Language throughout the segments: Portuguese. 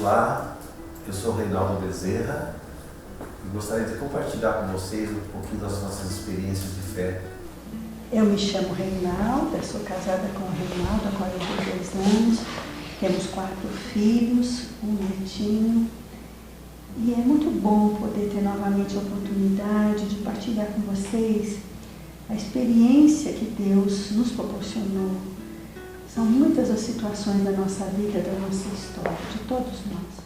Olá, eu sou o Reinaldo Bezerra e gostaria de compartilhar com vocês um pouquinho das nossas experiências de fé. Eu me chamo Reinaldo, eu sou casada com o Reinaldo há 42 anos, temos 4 filhos, um netinho, e é muito bom poder ter novamente a oportunidade de partilhar com vocês a experiência que Deus nos proporcionou. São muitas as situações da nossa vida, da nossa história, de todos nós.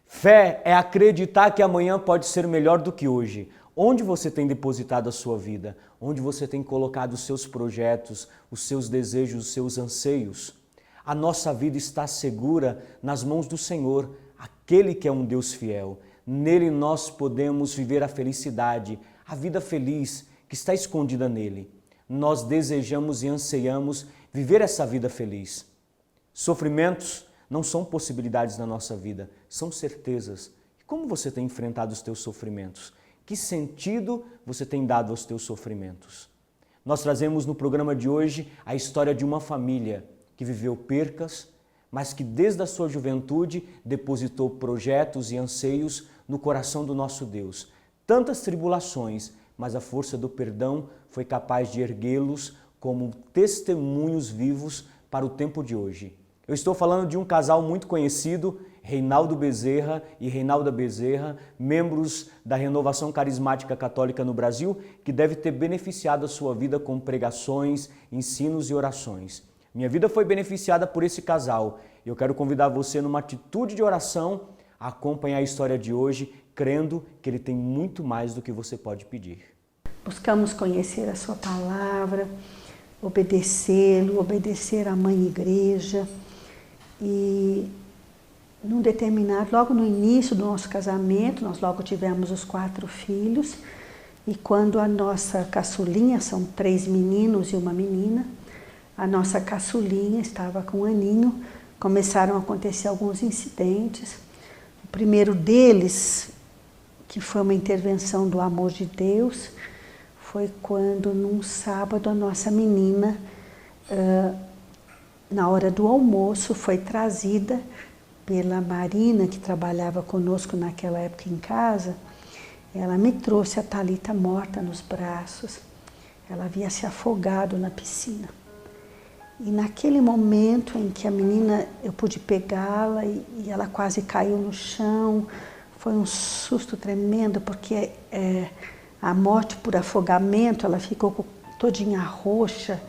Fé é acreditar que amanhã pode ser melhor do que hoje. Onde você tem depositado a sua vida? Onde você tem colocado os seus projetos, os seus desejos, os seus anseios? A nossa vida está segura nas mãos do Senhor, aquele que é um Deus fiel. Nele nós podemos viver a felicidade, a vida feliz que está escondida nele. Nós desejamos e anseiamos viver essa vida feliz. Sofrimentos não são possibilidades na nossa vida, são certezas. E como você tem enfrentado os teus sofrimentos? Que sentido você tem dado aos teus sofrimentos? Nós trazemos no programa de hoje a história de uma família que viveu percas, mas que desde a sua juventude depositou projetos e anseios no coração do nosso Deus. Tantas tribulações, mas a força do perdão foi capaz de erguê-los como testemunhos vivos para o tempo de hoje. Eu estou falando de um casal muito conhecido, Reinaldo Bezerra e Reinalda Bezerra, membros da Renovação Carismática Católica no Brasil, que deve ter beneficiado a sua vida com pregações, ensinos e orações. Minha vida foi beneficiada por esse casal. Eu quero convidar você numa atitude de oração a acompanhar a história de hoje, crendo que ele tem muito mais do que você pode pedir. Buscamos conhecer a sua palavra, obedecê-lo, obedecer à Mãe Igreja. E num determinado, logo no início do nosso casamento, nós logo tivemos os 4 filhos, e quando a nossa caçulinha, são 3 meninos e uma menina, a nossa caçulinha estava com 1 aninho, começaram a acontecer alguns incidentes. O primeiro deles, que foi uma intervenção do amor de Deus, foi quando num sábado a nossa menina, na hora do almoço, foi trazida pela Marina, que trabalhava conosco naquela época em casa. Ela me trouxe a Thalita morta nos braços. Ela havia se afogado na piscina. E naquele momento em que a menina, eu pude pegá-la e ela quase caiu no chão, foi um susto tremendo, porque a morte por afogamento, ela ficou todinha roxa,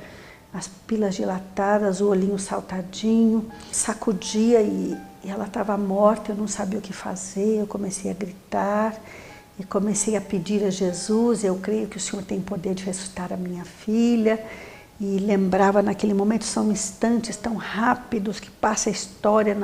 as pilas dilatadas, o olhinho saltadinho, sacudia e ela estava morta, eu não sabia o que fazer, eu comecei a gritar e comecei a pedir a Jesus, eu creio que o Senhor tem poder de ressuscitar a minha filha, e lembrava naquele momento, são instantes tão rápidos que passa a história,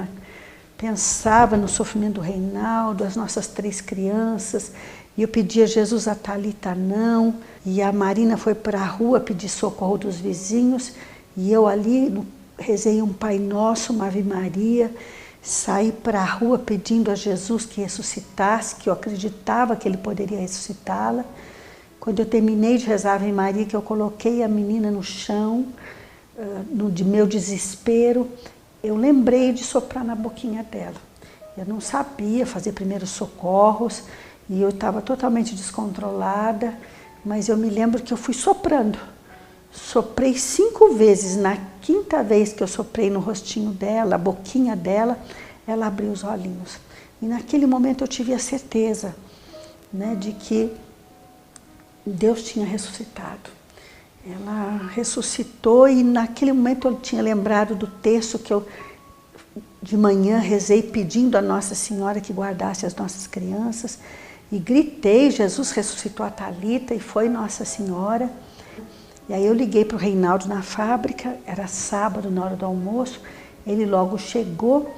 pensava no sofrimento do Reinaldo, as nossas 3 crianças, e eu pedi a Jesus, a Thalita não, e a Marina foi para a rua pedir socorro dos vizinhos, e eu ali rezei um Pai Nosso, uma Ave Maria, saí para a rua pedindo a Jesus que ressuscitasse, que eu acreditava que Ele poderia ressuscitá-la. Quando eu terminei de rezar a Ave Maria, que eu coloquei a menina no chão, de meu desespero, eu lembrei de soprar na boquinha dela. Eu não sabia fazer primeiros socorros, e eu estava totalmente descontrolada, mas eu me lembro que eu fui soprando. soprei 5 vezes. Na 5ª vez que eu soprei no rostinho dela, a boquinha dela, ela abriu os olhinhos. E naquele momento eu tive a certeza, né, de que Deus tinha ressuscitado. Ela ressuscitou e naquele momento eu tinha lembrado do texto que eu de manhã rezei pedindo a Nossa Senhora que guardasse as nossas crianças e gritei, Jesus ressuscitou a Thalita, e foi Nossa Senhora. E aí eu liguei para o Reinaldo na fábrica, era sábado na hora do almoço, ele logo chegou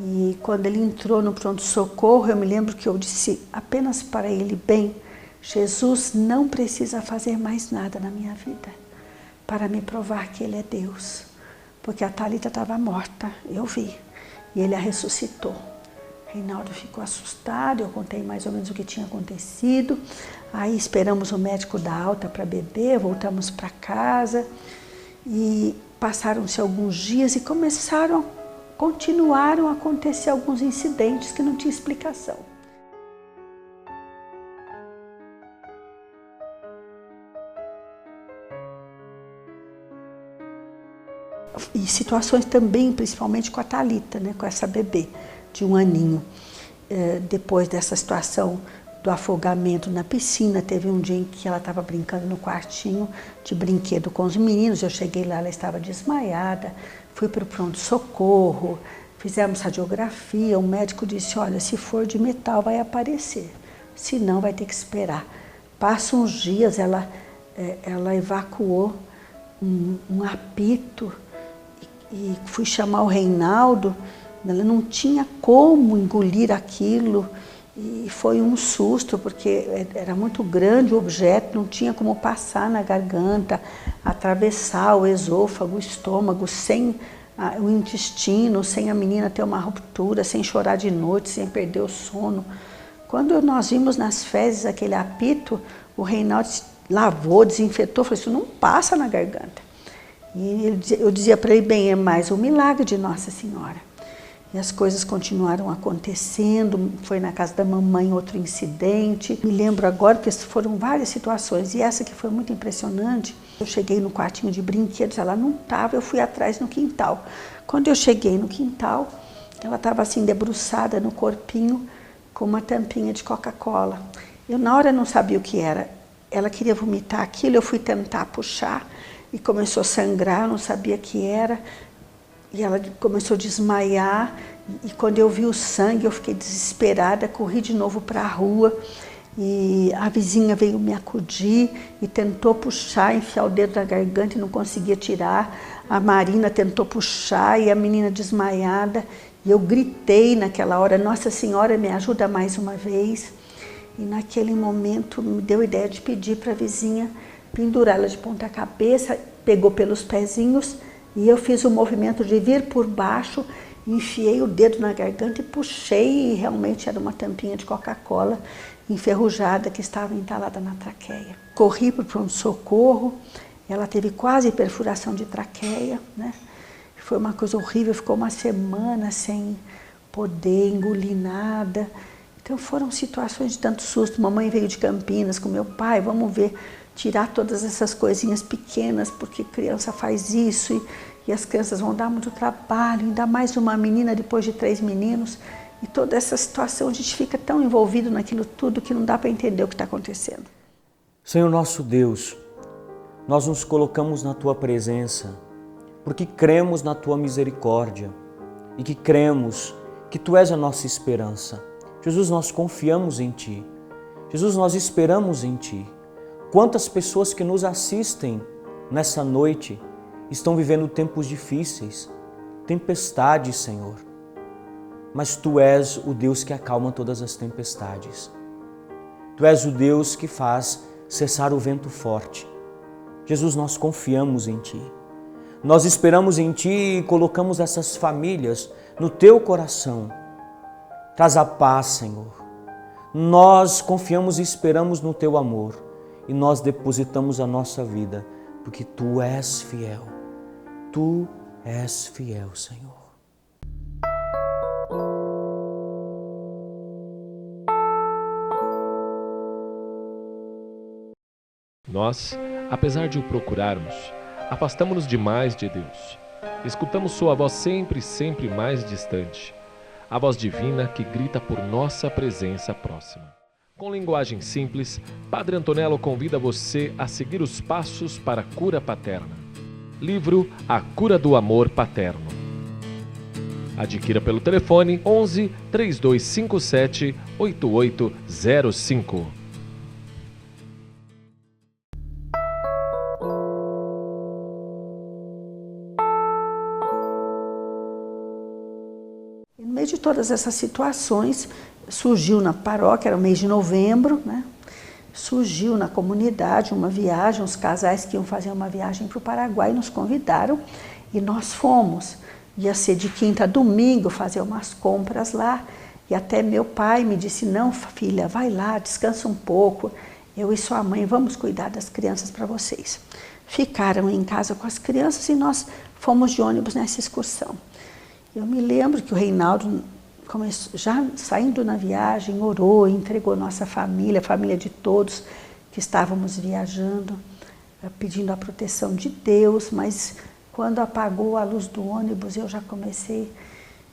e quando ele entrou no pronto-socorro, eu me lembro que eu disse apenas para ele: bem, Jesus não precisa fazer mais nada na minha vida para me provar que Ele é Deus, porque a Thalita estava morta, eu vi, e Ele a ressuscitou. Reinaldo ficou assustado, eu contei mais ou menos o que tinha acontecido, aí esperamos o médico dar alta para beber, voltamos para casa, e passaram-se alguns dias e continuaram a acontecer alguns incidentes que não tinha explicação. E situações também, principalmente com a Thalita, né, com essa bebê de 1 aninho. Depois dessa situação do afogamento na piscina, teve um dia em que ela estava brincando no quartinho de brinquedo com os meninos, eu cheguei lá, ela estava desmaiada, fui para o pronto-socorro, fizemos radiografia, o médico disse: olha, se for de metal vai aparecer, se não vai ter que esperar. Passam uns dias, ela evacuou um apito, e fui chamar o Reinaldo, ela não tinha como engolir aquilo, e foi um susto, porque era muito grande o objeto, não tinha como passar na garganta, atravessar o esôfago, o estômago, sem o intestino, sem a menina ter uma ruptura, sem chorar de noite, sem perder o sono. Quando nós vimos nas fezes aquele apito, o Reinaldo lavou, desinfetou, falou: isso não passa na garganta. E eu dizia para ele: bem, é mais um milagre de Nossa Senhora. E as coisas continuaram acontecendo, foi na casa da mamãe outro incidente. Me lembro agora que foram várias situações, e essa que foi muito impressionante. Eu cheguei no quartinho de brinquedos, ela não estava, eu fui atrás no quintal. Quando eu cheguei no quintal, ela estava assim debruçada no corpinho, com uma tampinha de Coca-Cola. Eu na hora não sabia o que era. Ela queria vomitar aquilo, eu fui tentar puxar, e começou a sangrar, eu não sabia o que era, e ela começou a desmaiar, e quando eu vi o sangue eu fiquei desesperada, corri de novo para a rua, e a vizinha veio me acudir e tentou puxar, enfiar o dedo na garganta e não conseguia tirar, a Marina tentou puxar e a menina desmaiada, e eu gritei naquela hora: Nossa Senhora, me ajuda mais uma vez. E naquele momento me deu a ideia de pedir para a vizinha pendurá-la de ponta cabeça, pegou pelos pezinhos e eu fiz o movimento de vir por baixo, enfiei o dedo na garganta e puxei, e realmente era uma tampinha de Coca-Cola enferrujada que estava entalada na traqueia. Corri para o pronto-socorro, ela teve quase perfuração de traqueia, né? Foi uma coisa horrível, ficou uma semana sem poder engolir nada. Então foram situações de tanto susto. Mamãe veio de Campinas com meu pai: vamos ver, tirar todas essas coisinhas pequenas, porque criança faz isso, e as crianças vão dar muito trabalho, ainda mais uma menina depois de 3 meninos, e toda essa situação, a gente fica tão envolvido naquilo tudo que não dá para entender o que está acontecendo. Senhor nosso Deus, nós nos colocamos na Tua presença, porque cremos na Tua misericórdia, e que cremos que Tu és a nossa esperança. Jesus, nós confiamos em Ti. Jesus, nós esperamos em Ti. Quantas pessoas que nos assistem nessa noite estão vivendo tempos difíceis, tempestades, Senhor. Mas Tu és o Deus que acalma todas as tempestades. Tu és o Deus que faz cessar o vento forte. Jesus, nós confiamos em Ti. Nós esperamos em Ti e colocamos essas famílias no Teu coração. Traz a paz, Senhor. Nós confiamos e esperamos no Teu amor. E nós depositamos a nossa vida, porque Tu és fiel. Tu és fiel, Senhor. Nós Apesar de o procurarmos, afastamo-nos demais de Deus. Escutamos sua voz sempre e sempre mais distante. A voz divina que grita por nossa presença próxima. Com linguagem simples, Padre Antonello convida você a seguir os passos para a cura paterna. Livro A Cura do Amor Paterno. Adquira pelo telefone 11 3257 8805. No meio de todas essas situações, surgiu na paróquia, era o mês de novembro, né? Surgiu na comunidade uma viagem, os casais que iam fazer uma viagem para o Paraguai nos convidaram e nós fomos. Ia ser de quinta a domingo fazer umas compras lá e até meu pai me disse, não filha, vai lá, descansa um pouco, eu e sua mãe vamos cuidar das crianças para vocês. Ficaram em casa com as crianças e nós fomos de ônibus nessa excursão. Eu me lembro que o Reinaldo, já saindo na viagem, orou, entregou nossa família, a família de todos que estávamos viajando, pedindo a proteção de Deus, mas quando apagou a luz do ônibus, eu já comecei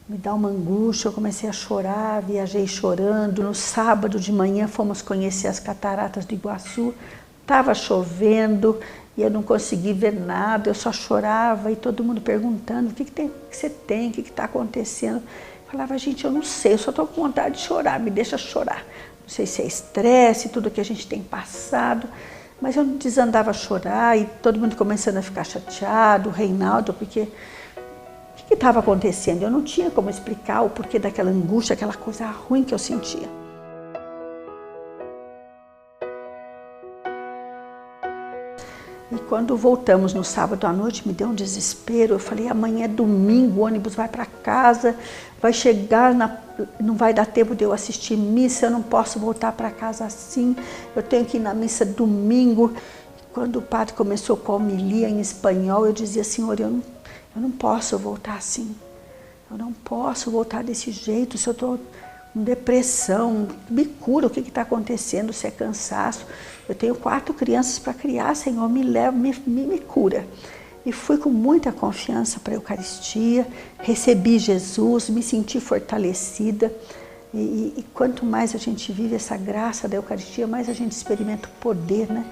a me dar uma angústia, eu comecei a chorar, viajei chorando. No sábado de manhã fomos conhecer as cataratas do Iguaçu, estava chovendo e eu não consegui ver nada, eu só chorava e todo mundo perguntando, o que você tem, o que está acontecendo? Eu falava, gente, eu não sei, eu só estou com vontade de chorar, me deixa chorar. Não sei se é estresse, tudo que a gente tem passado. Mas eu desandava a chorar e todo mundo começando a ficar chateado, o Reinaldo, porque o que estava acontecendo? Eu não tinha como explicar o porquê daquela angústia, aquela coisa ruim que eu sentia. E quando voltamos no sábado à noite, me deu um desespero. Eu falei, amanhã é domingo, o ônibus vai para casa, vai chegar, não vai dar tempo de eu assistir missa, eu não posso voltar para casa assim, eu tenho que ir na missa domingo. Quando o padre começou com a homilia em espanhol, eu dizia, Senhor, eu não posso voltar assim, eu não posso voltar desse jeito, se eu estou com depressão, me cura, o que está acontecendo, se é cansaço. Eu tenho 4 crianças para criar, Senhor, me leva, me cura. E fui com muita confiança para a Eucaristia, recebi Jesus, me senti fortalecida. E quanto mais a gente vive essa graça da Eucaristia, mais a gente experimenta o poder, né?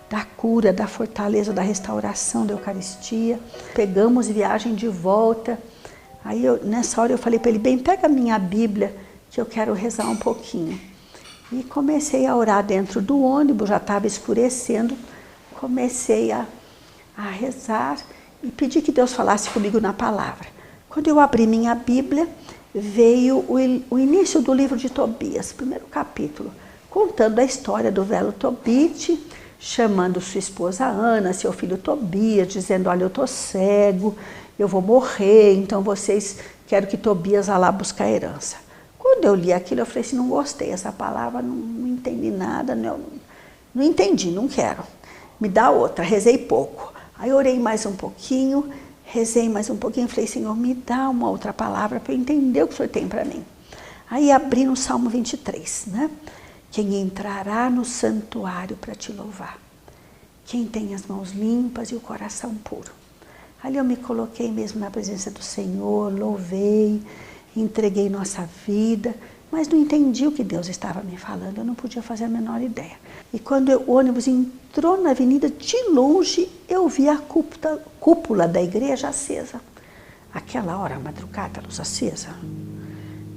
Da cura, da fortaleza, da restauração da Eucaristia. Pegamos viagem de volta. Aí nessa hora eu falei para ele, bem, pega a minha Bíblia, que eu quero rezar um pouquinho. E comecei a orar dentro do ônibus, já estava escurecendo, comecei a rezar e pedi que Deus falasse comigo na palavra. Quando eu abri minha Bíblia, veio o início do livro de Tobias, primeiro capítulo, contando a história do velho Tobit, chamando sua esposa Ana, seu filho Tobias, dizendo, olha, eu estou cego, eu vou morrer, então vocês querem que Tobias vá lá buscar a herança. Quando eu li aquilo, eu falei assim, não gostei, essa palavra, não entendi nada, não entendi, não quero. Me dá outra, rezei pouco. Aí orei mais um pouquinho, rezei mais um pouquinho, falei, Senhor, me dá uma outra palavra para eu entender o que o Senhor tem para mim. Aí abri no Salmo 23, né? Quem entrará no santuário para te louvar? Quem tem as mãos limpas e o coração puro? Ali eu me coloquei mesmo na presença do Senhor, louvei, entreguei nossa vida, mas não entendi o que Deus estava me falando, eu não podia fazer a menor ideia. E quando o ônibus entrou na avenida, de longe, eu vi a cúpula da igreja acesa. Aquela hora, madrugada, a luz acesa.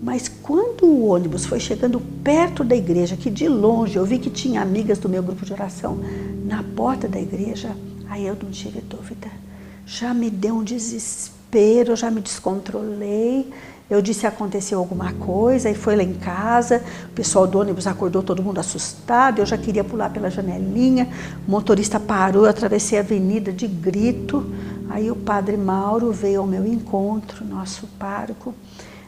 Mas quando o ônibus foi chegando perto da igreja, que de longe eu vi que tinha amigas do meu grupo de oração na porta da igreja, aí eu não tive dúvida. Já me deu um desespero, eu já me descontrolei. Eu disse, aconteceu alguma coisa, e foi lá em casa, o pessoal do ônibus acordou todo mundo assustado, eu já queria pular pela janelinha, o motorista parou, eu atravessei a avenida de grito, aí o padre Mauro veio ao meu encontro, nosso pároco,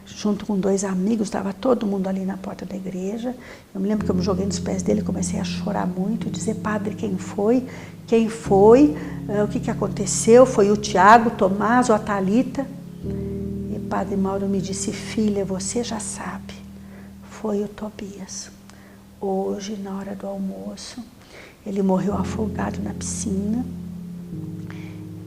junto com 2 amigos, estava todo mundo ali na porta da igreja. Eu me lembro que eu me joguei nos pés dele, comecei a chorar muito, dizer, padre, quem foi? Quem foi? O que aconteceu? Foi o Tiago, o Tomás ou a Thalita? E padre Mauro me disse, filha, você já sabe, foi o Tobias. Hoje, na hora do almoço, Ele morreu afogado na piscina.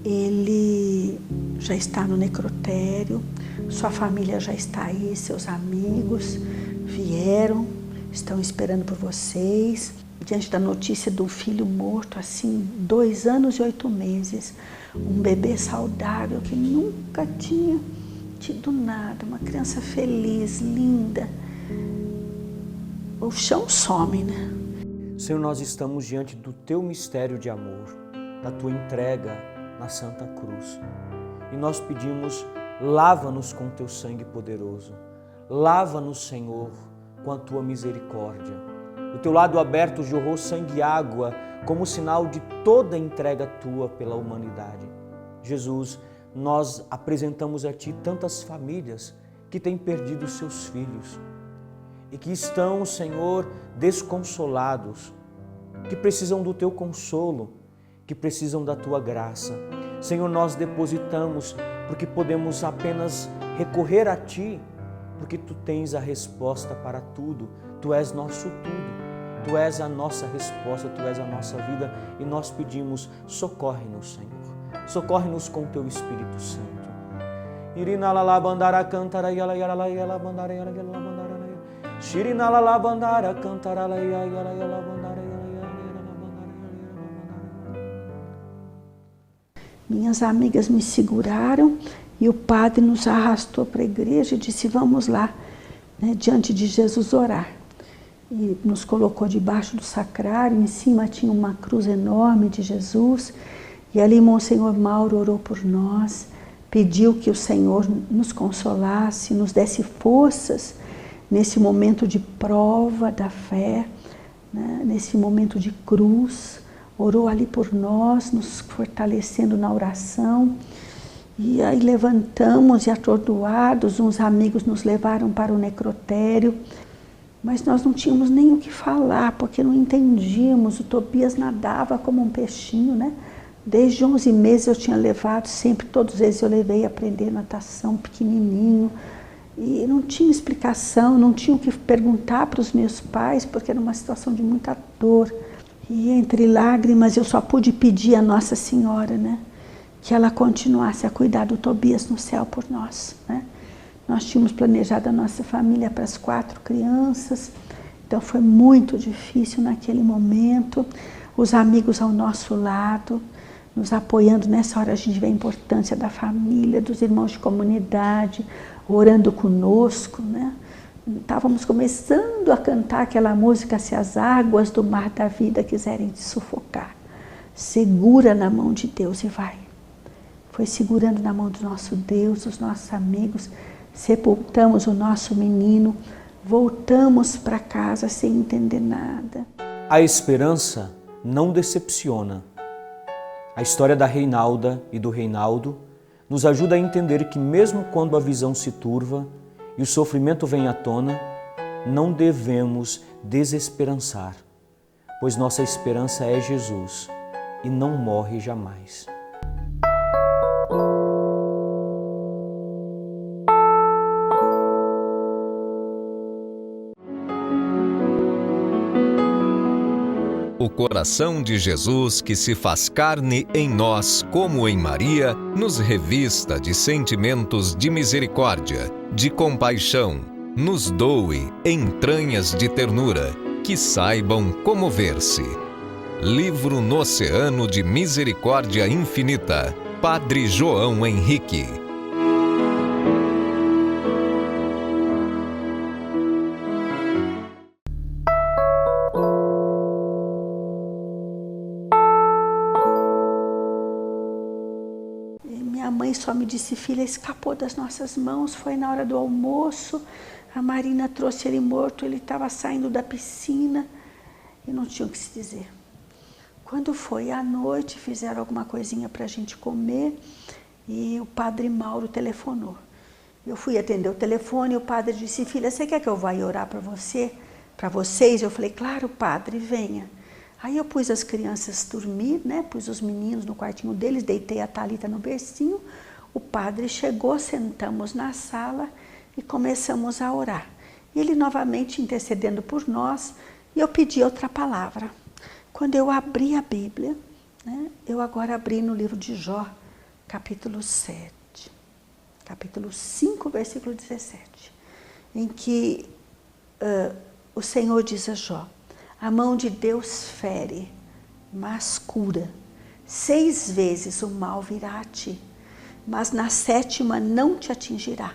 Ele já está no necrotério. Sua família já está aí, seus amigos vieram, estão esperando por vocês. Diante da notícia do filho morto, assim, 2 anos e 8 meses, um bebê saudável que nunca tinha tido nada, uma criança feliz, linda. O chão some, né? Senhor, nós estamos diante do Teu mistério de amor, da Tua entrega na Santa Cruz. E nós pedimos, lava-nos com Teu sangue poderoso. Lava-nos, Senhor, com a Tua misericórdia. Do Teu lado aberto jorrou sangue e água como sinal de toda a entrega Tua pela humanidade. Jesus, nós apresentamos a Ti tantas famílias que têm perdido seus filhos e que estão, Senhor, desconsolados, que precisam do Teu consolo, que precisam da Tua graça. Senhor, nós depositamos porque podemos apenas recorrer a Ti, porque Tu tens a resposta para tudo. Tu és nosso tudo, Tu és a nossa resposta, Tu és a nossa vida e nós pedimos, socorre-nos, Senhor, socorre-nos com Teu Espírito Santo. Irina la bandara cantara yala yala yala bandara yala yala bandara Shirina la bandara cantara la yala yala bandara yala yala bandara. Minhas amigas me seguraram e o padre nos arrastou para a igreja e disse, vamos lá, né, diante de Jesus orar. E nos colocou debaixo do sacrário, em cima tinha uma cruz enorme de Jesus, e ali Monsenhor Mauro orou por nós, pediu que o Senhor nos consolasse, nos desse forças nesse momento de prova da fé, né, nesse momento de cruz, orou ali por nós, nos fortalecendo na oração, e aí levantamos e atordoados, uns amigos nos levaram para o necrotério, mas nós não tínhamos nem o que falar, porque não entendíamos. O Tobias nadava como um peixinho, né? Desde 11 meses eu tinha levado, sempre, todos eles eu levei a aprender natação, pequenininho. E não tinha explicação, não tinha o que perguntar para os meus pais, porque era uma situação de muita dor. E entre lágrimas eu só pude pedir a Nossa Senhora, né? Que ela continuasse a cuidar do Tobias no céu por nós, né? Nós tínhamos planejado a nossa família para as 4 crianças, então foi muito difícil naquele momento. Os amigos ao nosso lado, nos apoiando. Nessa hora a gente vê a importância da família, dos irmãos de comunidade, orando conosco, né? Estávamos começando a cantar aquela música, se as águas do mar da vida quiserem te sufocar, segura na mão de Deus e vai. Foi segurando na mão do nosso Deus, dos nossos amigos, sepultamos o nosso menino, voltamos para casa sem entender nada. A esperança não decepciona. A história da Reinalda e do Reinaldo nos ajuda a entender que mesmo quando a visão se turva e o sofrimento vem à tona, não devemos desesperançar, pois nossa esperança é Jesus e não morre jamais. O coração de Jesus, que se faz carne em nós, como em Maria, nos revista de sentimentos de misericórdia, de compaixão, nos doe entranhas de ternura, que saibam comover-se. Livro no Oceano de Misericórdia Infinita, Padre João Henrique. Minha mãe só me disse, filha, escapou das nossas mãos, foi na hora do almoço, a Marina trouxe ele morto, ele estava saindo da piscina e não tinha o que se dizer. Quando foi à noite, fizeram alguma coisinha para a gente comer e o padre Mauro telefonou. Eu fui atender o telefone e o padre disse, filha, você quer que eu vá orar para você, para vocês? Eu falei, claro, padre, venha. Aí eu pus as crianças dormir, né? Pus os meninos no quartinho deles, deitei a Thalita no bercinho. O padre chegou, sentamos na sala e começamos a orar. Ele novamente intercedendo por nós e eu pedi outra palavra. Quando eu abri a Bíblia, né, eu agora abri no livro de Jó, capítulo 7, capítulo 5, versículo 17, em que o Senhor diz a Jó: a mão de Deus fere, mas cura. 6 vezes o mal virá a ti, mas na 7ª não te atingirá.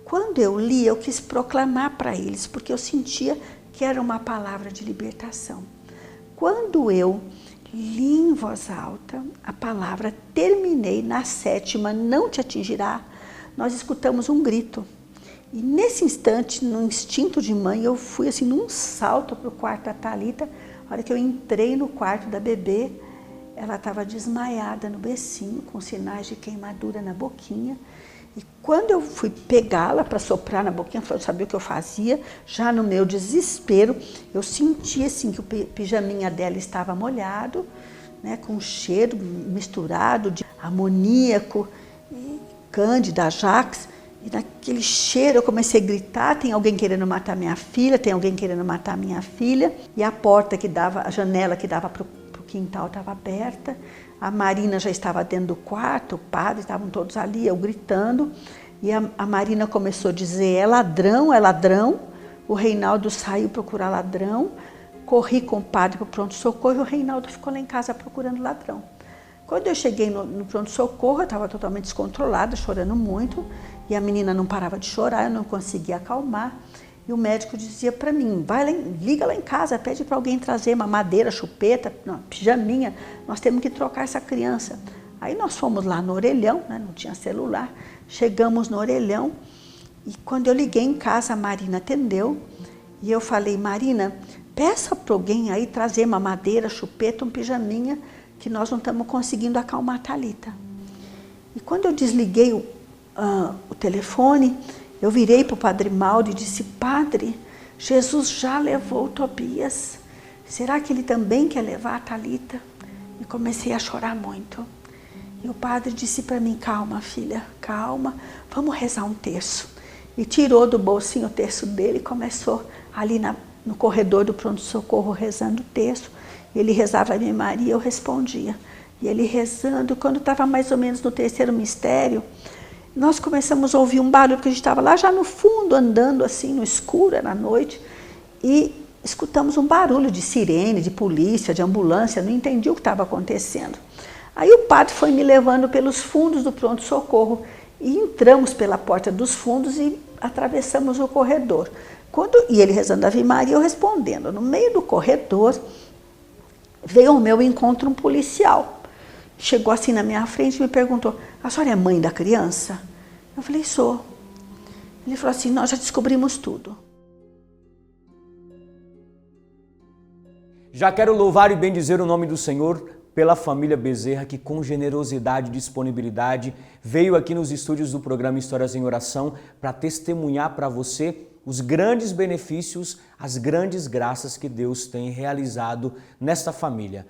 Quando eu li, eu quis proclamar para eles, porque eu sentia que era uma palavra de libertação. Quando eu li em voz alta a palavra, terminei, na 7ª não te atingirá, nós escutamos um grito. E nesse instante, no instinto de mãe, eu fui assim num salto para o quarto da Thalita. A hora que eu entrei no quarto da bebê, ela estava desmaiada no bercinho, com sinais de queimadura na boquinha. E quando eu fui pegá-la para soprar na boquinha, eu sabia o que eu fazia, já no meu desespero, eu senti assim que o pijaminha dela estava molhado, né, com um cheiro misturado de amoníaco, e cândida, ajax. E naquele cheiro eu comecei a gritar: tem alguém querendo matar minha filha, tem alguém querendo matar minha filha. E a porta que dava, a janela que dava para o quintal estava aberta. A Marina já estava dentro do quarto, o padre, estavam todos ali, eu gritando. E a Marina começou a dizer: é ladrão, é ladrão. O Reinaldo saiu procurar ladrão. Corri com o padre para o pronto-socorro e o Reinaldo ficou lá em casa procurando ladrão. Quando eu cheguei no pronto-socorro, eu estava totalmente descontrolada, chorando muito. E a menina não parava de chorar, eu não conseguia acalmar. E o médico dizia para mim: vai lá, liga lá em casa, pede para alguém trazer uma madeira, chupeta, não, pijaminha, nós temos que trocar essa criança. Aí nós fomos lá no orelhão, né, não tinha celular, chegamos no orelhão e quando eu liguei em casa, a Marina atendeu e eu falei: Marina, peça para alguém aí trazer uma madeira, chupeta, um pijaminha, que nós não estamos conseguindo acalmar a Thalita. E quando eu desliguei o telefone, eu virei para o Padre Mauro e disse: Padre, Jesus já levou o Tobias. Será que ele também quer levar a Thalita? E comecei a chorar muito. E o padre disse para mim: calma, filha, calma, vamos rezar um terço. E tirou do bolsinho o terço dele e começou ali no corredor do pronto-socorro rezando o terço. Ele rezava a Ave Maria, eu respondia. E ele rezando, quando estava mais ou menos no 3º mistério, nós começamos a ouvir um barulho, porque a gente estava lá já no fundo, andando assim no escuro, na noite, e escutamos um barulho de sirene, de polícia, de ambulância, não entendi o que estava acontecendo. Aí o padre foi me levando pelos fundos do pronto-socorro e entramos pela porta dos fundos e atravessamos o corredor. E ele rezando a Ave Maria, eu respondendo. No meio do corredor veio ao meu encontro um policial. Chegou assim na minha frente e me perguntou: a senhora é mãe da criança? Eu falei: sou. Ele falou assim: nós já descobrimos tudo. Já quero louvar e bendizer o nome do Senhor pela família Bezerra, que com generosidade e disponibilidade veio aqui nos estúdios do programa Histórias em Oração para testemunhar para você os grandes benefícios, as grandes graças que Deus tem realizado nesta família.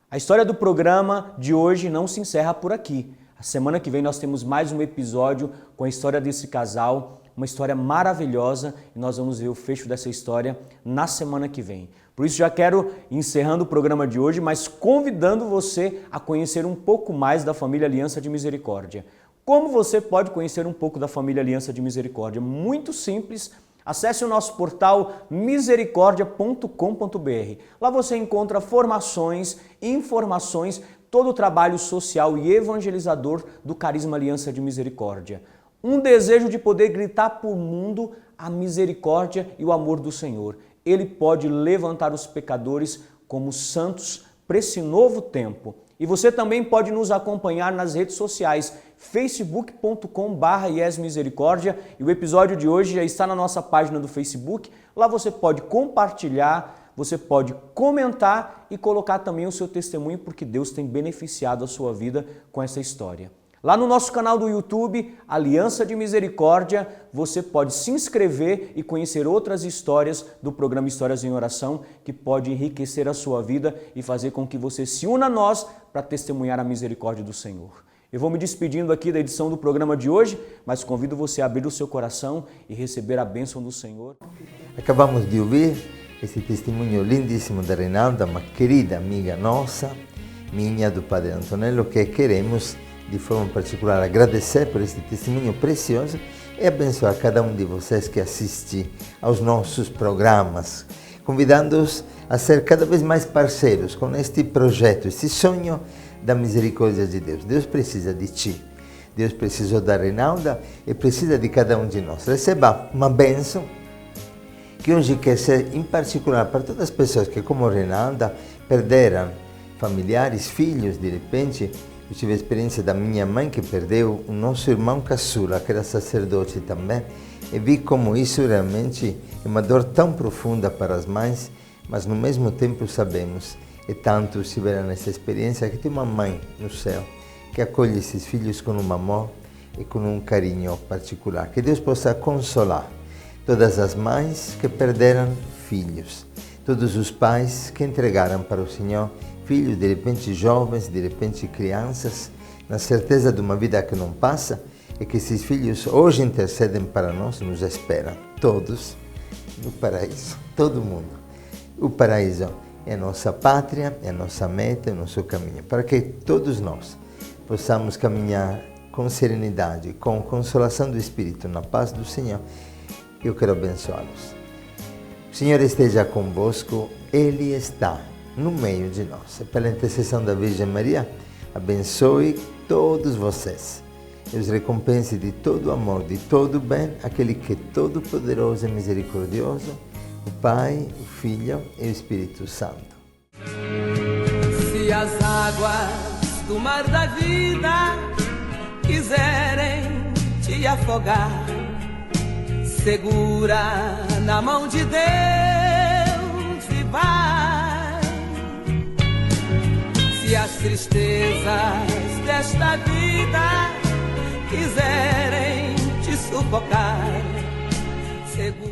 A história do programa de hoje não se encerra por aqui. A semana que vem nós temos mais um episódio com a história desse casal, uma história maravilhosa, e nós vamos ver o fecho dessa história na semana que vem. Por isso já quero encerrando o programa de hoje, mas convidando você a conhecer um pouco mais da família Aliança de Misericórdia. Como você pode conhecer um pouco da família Aliança de Misericórdia? Muito simples. Acesse o nosso portal misericordia.com.br. Lá você encontra formações, informações, todo o trabalho social e evangelizador do Carisma Aliança de Misericórdia. Um desejo de poder gritar para o mundo a misericórdia e o amor do Senhor. Ele pode levantar os pecadores como santos para esse novo tempo. E você também pode nos acompanhar nas redes sociais, facebook.com/iesmisericordia, e o episódio de hoje já está na nossa página do Facebook. Lá você pode compartilhar, você pode comentar e colocar também o seu testemunho, porque Deus tem beneficiado a sua vida com essa história. Lá no nosso canal do YouTube, Aliança de Misericórdia, você pode se inscrever e conhecer outras histórias do programa Histórias em Oração, que pode enriquecer a sua vida e fazer com que você se una a nós para testemunhar a misericórdia do Senhor. Eu vou me despedindo aqui da edição do programa de hoje, mas convido você a abrir o seu coração e receber a bênção do Senhor. Acabamos de ouvir esse testemunho lindíssimo da Reinalda, uma querida amiga nossa, minha, do Padre Antonello, que queremos de forma particular agradecer por este testemunho precioso e abençoar cada um de vocês que assiste aos nossos programas, convidando-os a ser cada vez mais parceiros com este projeto, este sonho da misericórdia de Deus. Deus precisa de ti, Deus precisou da Reinalda e precisa de cada um de nós. Receba uma bênção que hoje quer ser em particular para todas as pessoas que, como Reinalda, perderam familiares, filhos, de repente. Eu tive a experiência da minha mãe que perdeu o nosso irmão caçula, que era sacerdote também, e vi como isso realmente é uma dor tão profunda para as mães, mas no mesmo tempo sabemos, e tantos tiveram essa experiência, que tem uma mãe no céu que acolhe esses filhos com um amor e com um carinho particular. Que Deus possa consolar todas as mães que perderam filhos, todos os pais que entregaram para o Senhor filhos, de repente jovens, de repente crianças, na certeza de uma vida que não passa, e que esses filhos hoje intercedem para nós, nos esperam, todos, no paraíso, todo mundo. O paraíso é a nossa pátria, é a nossa meta, é o nosso caminho, para que todos nós possamos caminhar com serenidade, com consolação do Espírito, na paz do Senhor. Eu quero abençoá-los. O Senhor esteja convosco, Ele está no meio de nós. E pela intercessão da Virgem Maria, abençoe todos vocês. E os recompense de todo amor, de todo bem, aquele que é todo-poderoso e misericordioso, o Pai, o Filho e o Espírito Santo. Se as águas do mar da vida quiserem te afogar, segura na mão de Deus e vai. Se as tristezas desta vida quiserem te sufocar, segura.